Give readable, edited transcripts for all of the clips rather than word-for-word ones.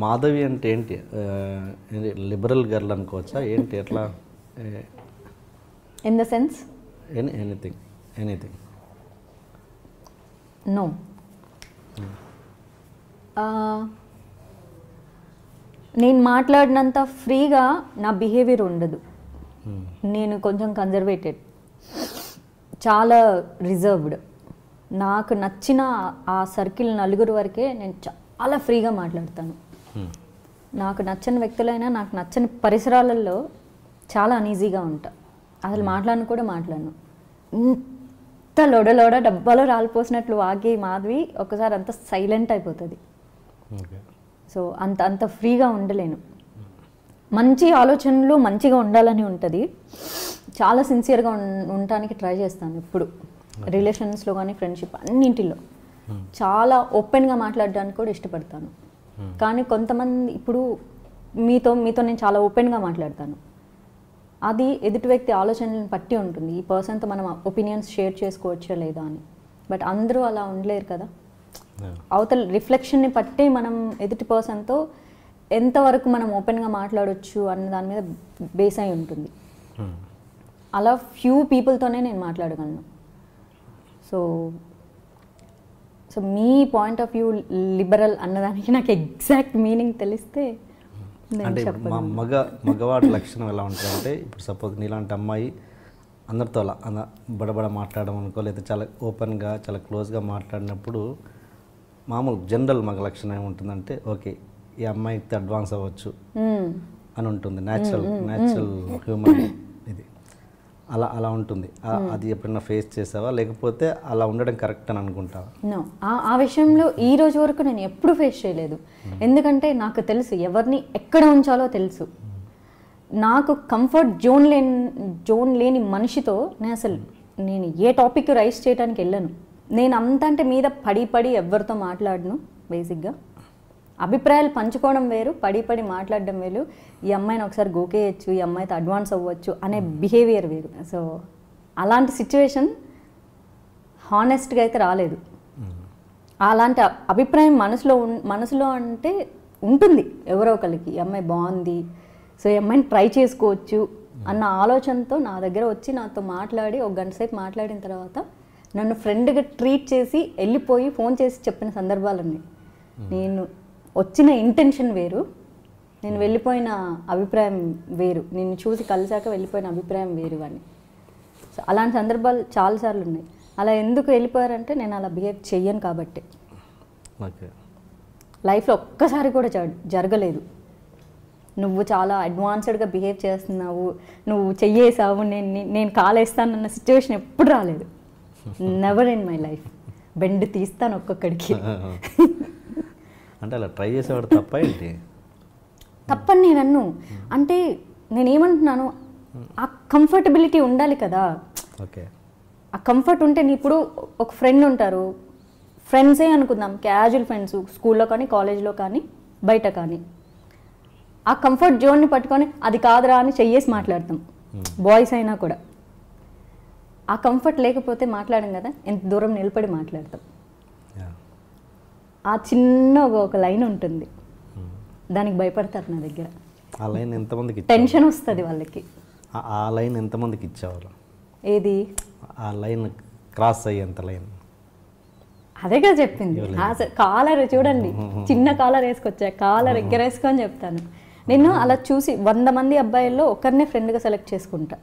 మాధవి అంటే ఏంటి? Liberal girl అనుకోవచ్చా ఏంటి? ఎట్లా? In the sense anything no. నేను మాట్లాడినంత ఫ్రీగా నా బిహేవియర్ ఉండదు. నేను కొంచెం కన్జర్వేటెడ్, చాలా రిజర్వ్డ్. నాకు నచ్చిన ఆ సర్కిల్ నలుగురు వరకే నేను చాలా ఫ్రీగా మాట్లాడతాను. నాకు నచ్చని వ్యక్తులైనా నాకు నచ్చని పరిసరాలలో చాలా అనీజీగా ఉంటా. అసలు మాట్లాడను కూడా మాట్లాడను. ఇంత లోడ డబ్బాలో రాలిపోసినట్లు వాగే మాధవి ఒకసారి అంత సైలెంట్ అయిపోతుంది. సో అంత ఫ్రీగా ఉండలేను. మంచి ఆలోచనలు మంచిగా ఉండాలని ఉంటుంది. చాలా సిన్సియర్గా ఉండటానికి ట్రై చేస్తాను ఎప్పుడు, రిలేషన్స్లో కానీ ఫ్రెండ్షిప్ అన్నింటిలో చాలా ఓపెన్గా మాట్లాడడానికి కూడా ఇష్టపడతాను. కానీ కొంతమంది ఇప్పుడు మీతో నేను చాలా ఓపెన్గా మాట్లాడతాను. అది ఎదుటి వ్యక్తి ఆలోచనలను బట్టి ఉంటుంది. ఈ పర్సన్తో మనం ఒపీనియన్స్ షేర్ చేసుకోవచ్చా లేదా అని. బట్ అందరూ అలా ఉండలేరు కదా. అవతల రిఫ్లెక్షన్ని బట్టి మనం ఎదుటి పర్సన్తో ఎంతవరకు మనం ఓపెన్గా మాట్లాడవచ్చు అన్న దాని మీద బేస్ అయి ఉంటుంది. అలా ఫ్యూ పీపుల్తోనే నేను మాట్లాడగలను. So me point of view liberal అన్నదానికి నాకు ఎగ్జాక్ట్ మీనింగ్ తెలిస్తే అంటే మగవాడి లక్షణం ఎలా ఉంటుందంటే, ఇప్పుడు సపోజ్ నీలాంటి అమ్మాయి అందరితో అలా బడబడ మాట్లాడడం అనుకో, లేదా చాలా ఓపెన్గా చాలా క్లోజ్గా మాట్లాడినప్పుడు మామూలు జనరల్ మగ లక్షణం ఏముంటుందంటే, ఓకే ఈ అమ్మాయికి అడ్వాన్స్ అవ్వచ్చు అని ఉంటుంది. న్యాచురల్ హ్యూమన్ ఇది అలా ఉంటుంది. అది ఎప్పుడైనా ఫేస్ చేసావా, లేకపోతే అలా ఉండడం కరెక్ట్ అని అనుకుంటావా? నో, ఆ విషయంలో ఈ రోజు వరకు నేను ఎప్పుడు ఫేస్ చేయలేదు. ఎందుకంటే నాకు తెలుసు ఎవరిని ఎక్కడ ఉంచాలో తెలుసు. నాకు కంఫర్ట్ జోన్ లేని మనిషితో నేను ఏ టాపిక్ రైస్ చేయడానికి వెళ్ళను. నేను అంతంటే మీద పడి ఎవరితో మాట్లాడను. బేసిక్గా అభిప్రాయాలు పంచుకోవడం వేరు, పడి మాట్లాడడం వేరు. ఈ అమ్మాయిని ఒకసారి గోకేయచ్చు, ఈ అమ్మాయితో అడ్వాన్స్ అవ్వచ్చు అనే బిహేవియర్ వేరు. సో అలాంటి సిచ్యువేషన్ హానెస్ట్గా అయితే రాలేదు. అలాంటి అభిప్రాయం మనసులో అంటే ఉంటుంది ఎవరో ఒకరికి, ఈ అమ్మాయి బాగుంది, సో ఈ అమ్మాయిని ట్రై చేసుకోవచ్చు అన్న ఆలోచనతో నా దగ్గర వచ్చి నాతో మాట్లాడి ఒక గంట సేపు మాట్లాడిన తర్వాత నన్ను ఫ్రెండ్గా ట్రీట్ చేసి వెళ్ళిపోయి ఫోన్ చేసి చెప్పిన సందర్భాలు ఉన్నాయి. నేను వచ్చిన ఇంటెన్షన్ వేరు, నేను వెళ్ళిపోయిన అభిప్రాయం వేరు, నిన్ను చూసి కలిసాక వెళ్ళిపోయిన అభిప్రాయం వేరు అని. సో అలాంటి సందర్భాలు చాలాసార్లు ఉన్నాయి. అలా ఎందుకు వెళ్ళిపోయారంటే నేను అలా బిహేవ్ చెయ్యను కాబట్టి. లైఫ్లో ఒక్కసారి కూడా జరగలేదు. నువ్వు చాలా అడ్వాన్స్డ్గా బిహేవ్ చేస్తున్నావు, నువ్వు చెయ్యేసావు, నేను కాలేస్తానన్న సిచ్యువేషన్ ఎప్పుడు రాలేదు. Never in my life. Bend తీస్తాను ఒక్కొక్కడికి. అంటే అలా ట్రై చేసేవాడు తప్ప ఏంటి? తప్పని నేను అన్ను. అంటే నేనేమంటున్నాను, ఆ కంఫర్టబిలిటీ ఉండాలి కదా. ఓకే, ఆ కంఫర్ట్ ఉంటే నీ ఇప్పుడు ఒక ఫ్రెండ్ ఉంటారు, ఫ్రెండ్సే అనుకుందాం, క్యాజువల్ ఫ్రెండ్స్, స్కూల్లో కానీ కాలేజ్లో కానీ బయట కానీ, ఆ కంఫర్ట్ జోన్ని పట్టుకొని అది కాదురా అని చెయ్యేసి మాట్లాడతాం, బాయ్స్ అయినా కూడా. ఆ కంఫర్ట్ లేకపోతే మాట్లాడం కదా, ఎంత దూరం నిలబడి మాట్లాడతాం. ఆ చిన్న ఒక లైన్ ఉంటుంది, దానికి భయపడతారు నా దగ్గర. ఆ లైన్ ఎంతమందికి టెన్షన్ వస్తుంది వాళ్ళకి. ఆ లైన్ ఎంతమందికి ఇచ్చేవాళ్ళు? ఏది ఆ లైన్ క్రాస్ అయ్యేంత లైన్? అదేగా చెప్పింది. కాలర్ చూడండి, చిన్న కాలర్ వేసుకొచ్చా, కాలర్ ఎగ్గరేసుకొని చెప్తాను. నేను అలా చూసి 100 మంది అబ్బాయిల్లో ఒకరినే ఫ్రెండ్గా సెలెక్ట్ చేసుకుంటా.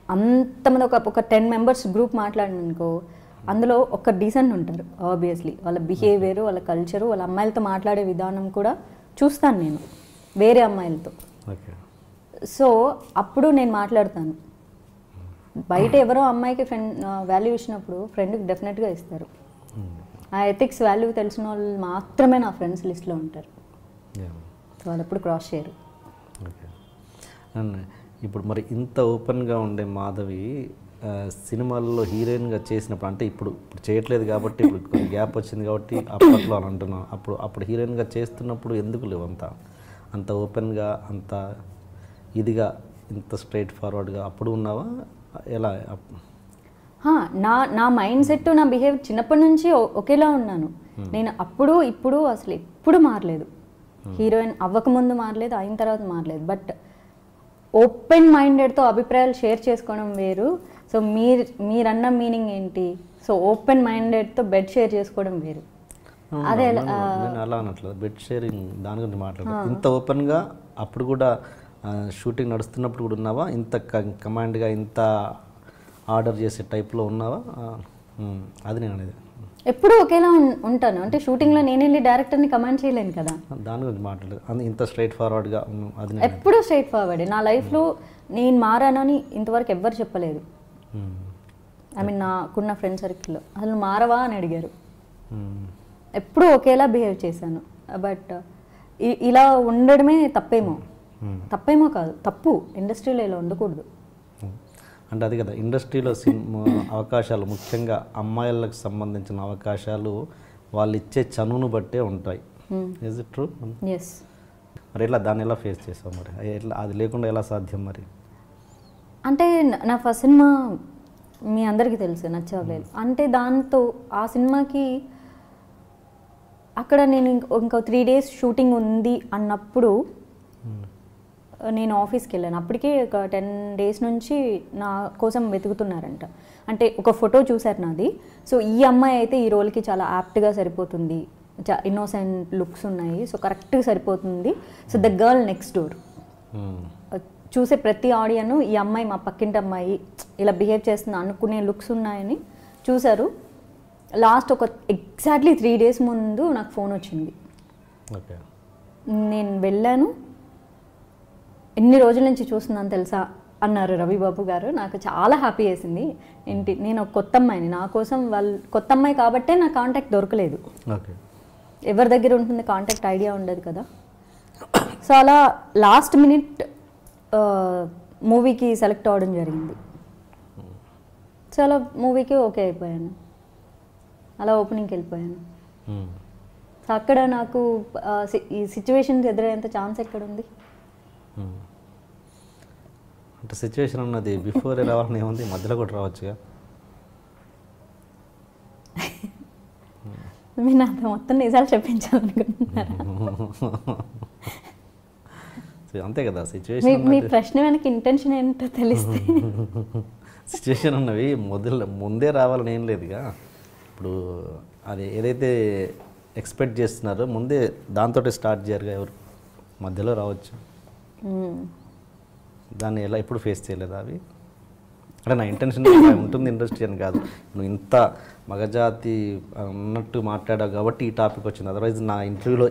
అంతమంది ఒక 10 మెంబర్స్ గ్రూప్ మాట్లాడిననుకో, అందులో ఒక డీసెంట్ ఉంటారు ఆబ్వియస్లీ. వాళ్ళ బిహేవియర్, వాళ్ళ కల్చరు, వాళ్ళ అమ్మాయిలతో మాట్లాడే విధానం కూడా చూస్తాను నేను వేరే అమ్మాయిలతో. సో అప్పుడు నేను మాట్లాడతాను. బయట ఎవరో అమ్మాయికి వాల్యూ ఇచ్చినప్పుడు ఫ్రెండ్కి డెఫినెట్గా ఇస్తారు. ఆ ఎథిక్స్ వాల్యూ తెలిసిన వాళ్ళు మాత్రమే నా ఫ్రెండ్స్ లిస్ట్లో ఉంటారు. వాళ్ళు ఎప్పుడు క్రాస్ చేయరు. ఇప్పుడు మరి ఇంత ఓపెన్గా ఉండే మాధవి సినిమాల్లో హీరోయిన్గా చేసినప్పుడు, అంటే ఇప్పుడు చేయట్లేదు కాబట్టి, ఇప్పుడు కొంచెం గ్యాప్ వచ్చింది కాబట్టి అప్పట్లో అని అంటున్నాను, అప్పుడు హీరోయిన్గా చేస్తున్నప్పుడు ఎందుకు లేవు అంత ఓపెన్గా, అంత ఇదిగా, ఇంత స్ట్రైట్ ఫార్వర్డ్గా అప్పుడు ఉన్నావా? ఎలా? నా మైండ్ సెట్, నా బిహేవియర్ చిన్నప్పటి నుంచి ఒకేలా ఉన్నాను నేను. అప్పుడు ఇప్పుడు అసలు ఎప్పుడు మారలేదు. హీరోయిన్ అవ్వకముందు మారలేదు, అయిన తర్వాత మారలేదు. బట్ ఓపెన్ మైండెడ్తో అభిప్రాయాలు షేర్ చేసుకోవడం వేరు. సో మీరన్న మీనింగ్ ఏంటి? సో ఓపెన్ మైండెడ్తో బెడ్ షేర్ చేసుకోవడం వేరు. అదే నేను అలా అనట్లేదు, బెడ్ షేరింగ్ దాని గురించి మాట్లాడదు. ఇంత ఓపెన్గా అప్పుడు కూడా షూటింగ్ నడుస్తున్నప్పుడు కూడా ఉన్నావా? ఇంత కమాండ్గా ఇంత ఆర్డర్ చేసే టైప్లో ఉన్నావా? అది నేను అనేది. ఎప్పుడు ఒకేలా ఉంటాను అంటే షూటింగ్లో నేను వెళ్ళి డైరెక్టర్ని కమాండ్ చేయలేను కదా. దాని గురించి మాట్లాడలేదు, అది ఇంత స్ట్రైట్ ఫార్వర్డ్గా అది ఎప్పుడూ స్ట్రైట్ ఫార్వర్డ్. నా లైఫ్లో నేను మారానని ఇంతవరకు ఎవ్వరు చెప్పలేదు. ఐ మీన్ నాకున్న ఫ్రెండ్ సర్కిల్లో అసలు మారవా అని అడిగారు. ఎప్పుడూ ఒకేలా బిహేవ్ చేశాను. బట్ ఇలా ఉండడమే తప్పేమో కాదు, తప్పు. ఇండస్ట్రీలో ఇలా ఉండకూడదు. అంటే అది కదా, ఇండస్ట్రీలో అవకాశాలు ముఖ్యంగా అమ్మాయిలకు సంబంధించిన అవకాశాలు వాళ్ళు ఇచ్చే చనువును బట్టే ఉంటాయి. Is it true? ఎస్. మరి ఎట్లా దాన్ని ఎలా ఫేస్ చేసావు? మరి ఎట్లా అది లేకుండా ఎలా సాధ్యం? మరి అంటే నా ఫస్ట్ సినిమా మీ అందరికీ తెలుసు, నచ్చలేదు. అంటే దాంతో ఆ సినిమాకి అక్కడ నేను ఇంకో 3 days షూటింగ్ ఉంది అన్నప్పుడు నేను ఆఫీస్కి వెళ్ళాను. అప్పటికే ఒక 10 days నుంచి నా కోసం వెతుకుతున్నారంట. అంటే ఒక ఫోటో చూశారు నాది. సో ఈ అమ్మాయి అయితే ఈ రోల్కి చాలా యాప్ట్గా సరిపోతుంది, ఇన్నోసెంట్ లుక్స్ ఉన్నాయి, సో కరెక్ట్గా సరిపోతుంది. So the girl next door. చూసే ప్రతి ఆడియన్ ఈ అమ్మాయి మా పక్కింటి అమ్మాయి ఇలా బిహేవ్ చేస్తుంది అనుకునే లుక్స్ ఉన్నాయని చూశారు. లాస్ట్ ఒక ఎగ్జాక్ట్లీ 3 days ముందు నాకు ఫోన్ వచ్చింది. నేను వెళ్ళాను. ఎన్ని రోజుల నుంచి చూస్తున్నాను తెలుసా అన్నారు రవిబాబు గారు. నాకు చాలా హ్యాపీ వేసింది. నేను ఒక కొత్త అమ్మాయిని, నా కోసం వాళ్ళు కొత్త అమ్మాయి కాబట్టే నా కాంటాక్ట్ దొరకలేదు. ఎవరి దగ్గర ఉంటుంది కాంటాక్ట్, ఐడియా ఉండదు కదా. సో అలా లాస్ట్ మినిట్ మూవీకి సెలెక్ట్ అవ్వడం జరిగింది. సో అలా మూవీకి ఓకే అయిపోయాను. అలా ఓపెనింగ్కి వెళ్ళిపోయాను. సో అక్కడ నాకు ఈ సిచ్యువేషన్స్ ఎదురయ్యేంత ఛాన్స్ ఎక్కడ ఉంది? అంటే సిచ్యువేషన్ ఉన్నది బిఫోర్ రావాలని ఏముంది, మధ్యలో కూడా రావచ్చుగా. మీరు నాతో మొత్తం నిజాలు చెప్పించాలనుకుంటున్నారా? అంతే కదా సిచ్యువేషన్. మీ ప్రశ్న వెనక ఇంటెన్షన్ ఏంటో తెలిస్తే. సిచ్యువేషన్ ఉన్నవి ముందే రావాలని ఏం లేదుగా. ఇప్పుడు అది ఏదైతే ఎక్స్పెక్ట్ చేస్తున్నారో ముందే దాంతో స్టార్ట్ చేయరుగా, ఎవరు మధ్యలో రావచ్చు. దాన్ని ఎలా ఎప్పుడు ఫేస్ చేయలేదు అవి? అంటే నా ఇంటెన్షన్ ఉంటుంది ఇండస్ట్రీ అని కాదు, నువ్వు ఇంత మగజాతి అన్నట్టు మాట్లాడావు కాబట్టి ఈ టాపిక్ వచ్చింది. అదర్వైజ్ నా ఇంటర్వ్యూలో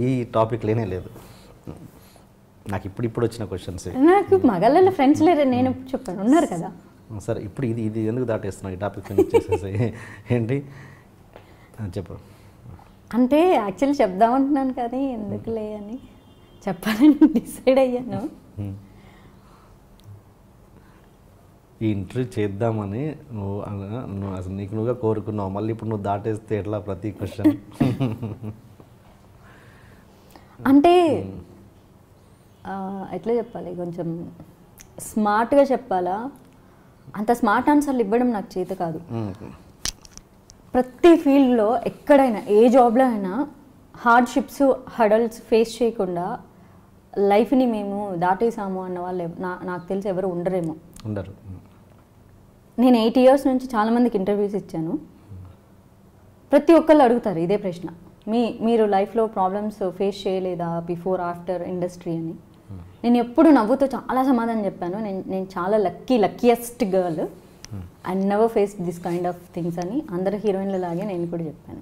ఈ టాపిక్ లేనే లేదు. నాకు ఇప్పుడు వచ్చిన క్వశ్చన్స్. నాకు మగళ్ళ ఫ్రెండ్స్ లేరు, నేను చెప్పాను, ఉన్నారు కదా. సరే, ఇప్పుడు ఇది ఎందుకు దాటేస్తున్నావు? ఈ టాపిక్ ఫినిష్ చేసేసి ఏంటి చెప్పు. అంటే యాక్చువల్లీ చెప్దామంటున్నాను కానీ ఎందుకులే అని చెప్పాలని డిసైడ్ అయ్యాను. ఈ ఇంటర్వ్యూ చేద్దామని నువ్వు అసలు నీకు నువ్వుగా కోరుకున్నావు, మళ్ళీ ఇప్పుడు నువ్వు దాటేస్తే ఎట్లా ప్రతి క్వశ్చన్? అంటే ఎట్లా చెప్పాలి, కొంచెం స్మార్ట్గా చెప్పాలా? అంత స్మార్ట్ ఆన్సర్లు ఇవ్వడం నాకు చేత కాదు. ప్రతి ఫీల్డ్లో ఎక్కడైనా ఏ జాబ్లో అయినా హార్డ్షిప్స్ హడల్స్ ఫేస్ చేయకుండా లైఫ్ని మేము దాటేసాము అన్న వాళ్ళు నాకు తెలిసి ఎవరు ఉండరేమో. ఉండరు. నేను 8 years నుంచి చాలామందికి ఇంటర్వ్యూస్ ఇచ్చాను. ప్రతి ఒక్కళ్ళు అడుగుతారు ఇదే ప్రశ్న, మీరు లైఫ్లో ప్రాబ్లమ్స్ ఫేస్ చేయలేదా బిఫోర్ ఆఫ్టర్ ఇండస్ట్రీ అని. నేను ఎప్పుడు నవ్వుతూ చాలా సమాధానం చెప్పాను. నేను చాలా luckiest girl, I never face this kind of things అని అందరు హీరోయిన్ల లాగే నేను కూడా చెప్పాను.